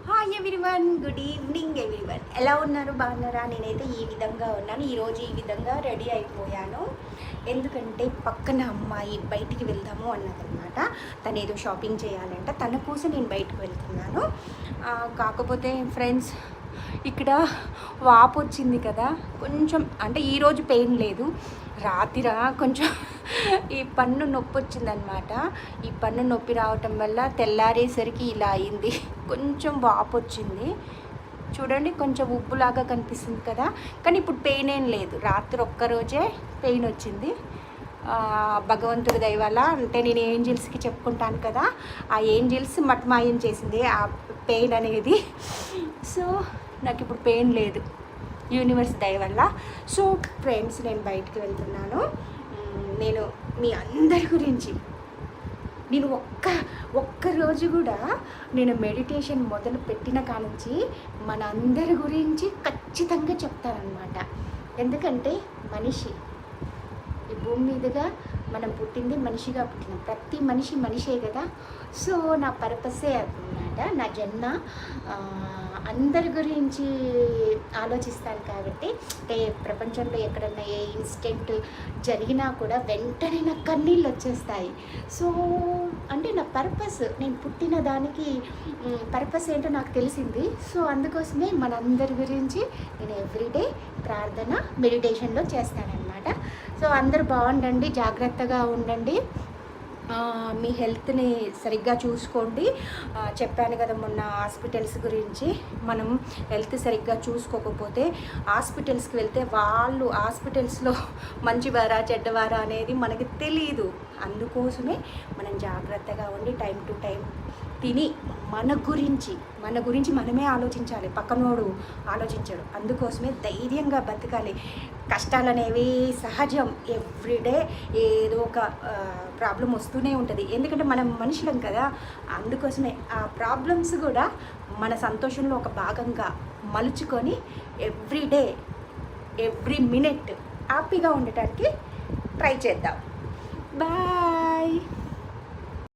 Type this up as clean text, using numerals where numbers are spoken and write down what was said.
Hi everyone, good evening everyone. ఎలా ఉన్నారు? బాగున్నారా? నేనైతే ఈ విధంగా ఉన్నాను. ఈరోజు ఈ విధంగా రెడీ అయిపోయాను. ఎందుకంటే పక్కన అమ్మాయి బయటికి వెళ్దాము అన్నదన్నమాట. తను ఏదో షాపింగ్ చేయాలంట, తన కోసం నేను బయటకు వెళ్తున్నాను. కాకపోతే ఫ్రెండ్స్, ఇక్కడ వాపు వచ్చింది కదా, కొంచెం అంటే ఈరోజు పెయిన్ లేదు, రాత్రిరా కొంచెం ఈ పన్ను నొప్పి వచ్చిందనమాట. ఈ పన్ను నొప్పి రావటం వల్ల తెల్లారేసరికి ఇలా అయింది, కొంచెం వాపు వచ్చింది. చూడండి, కొంచెం ఉబ్బులాగా కనిపిస్తుంది కదా, కానీ ఇప్పుడు పెయిన్ ఏం లేదు. రాత్రి ఒక్కరోజే పెయిన్ వచ్చింది. భగవంతుడి దయ వల్ల, అంటే నేను ఏంజిల్స్కి చెప్పుకుంటాను కదా, ఆ ఏంజిల్స్ మట్మాయం చేసింది ఆ పెయిన్ అనేది. సో నాకు ఇప్పుడు పెయిన్ లేదు, యూనివర్స్ దయ వల్ల. సో ఫ్రెండ్స్, నేను బయటికి వెళ్తున్నాను. నేను మీ అందరి గురించి, నేను ఒక్కరోజు కూడా నేను మెడిటేషన్ మొదలు పెట్టిన కానుంచి మన అందరి గురించి ఖచ్చితంగా చెప్తానన్నమాట. ఎందుకంటే మనిషి ఈ భూమి మీదుగా మనం పుట్టింది మనిషిగా పుట్టినాం. ప్రతి మనిషి మనిషే కదా. సో నా పర్పసే అన్నమాట, నా జన్మ అందరి గురించి ఆలోచిస్తాను. కాబట్టి అంటే ప్రపంచంలో ఎక్కడన్నా ఏ ఇన్సిడెంట్ జరిగినా కూడా వెంటనే నాకు కన్నీళ్ళు వచ్చేస్తాయి. సో అంటే నా పర్పస్, నేను పుట్టిన దానికి పర్పస్ ఏంటో నాకు తెలిసింది. సో అందుకోసమే మనందరి గురించి నేను ఎవ్రీడే ప్రార్థన, మెడిటేషన్లో చేస్తానన్నమాట. సో అందరూ బాగుండండి, జాగ్రత్తగా ఉండండి, మీ హెల్త్ని సరిగ్గా చూసుకోండి. చెప్పాను కదా మొన్న హాస్పిటల్స్ గురించి. మనం హెల్త్ సరిగ్గా చూసుకోకపోతే హాస్పిటల్స్కి వెళ్తే వాళ్ళు హాస్పిటల్స్లో మంచివారా చెడ్డవారా అనేది మనకి తెలియదు. అందుకోసమే మనం జాగ్రత్తగా ఉండి టైం టు టైం తిని మన గురించి మనమే ఆలోచించాలి, పక్కనోడు ఆలోచించాడు. అందుకోసమే ధైర్యంగా బతకాలి. కష్టాలు అనేవి సహజం, ఎవ్రీడే ఏదో ఒక ప్రాబ్లం వస్తూనే ఉంటుంది. ఎందుకంటే మనం మనుషులం కదా. అందుకోసమే ఆ ప్రాబ్లమ్స్ కూడా మన సంతోషంలో ఒక భాగంగా మలుచుకొని ఎవ్రీడే, ఎవ్రీ మినిట్ హ్యాపీగా ఉండటానికి ట్రై చేద్దాం. బాయ్.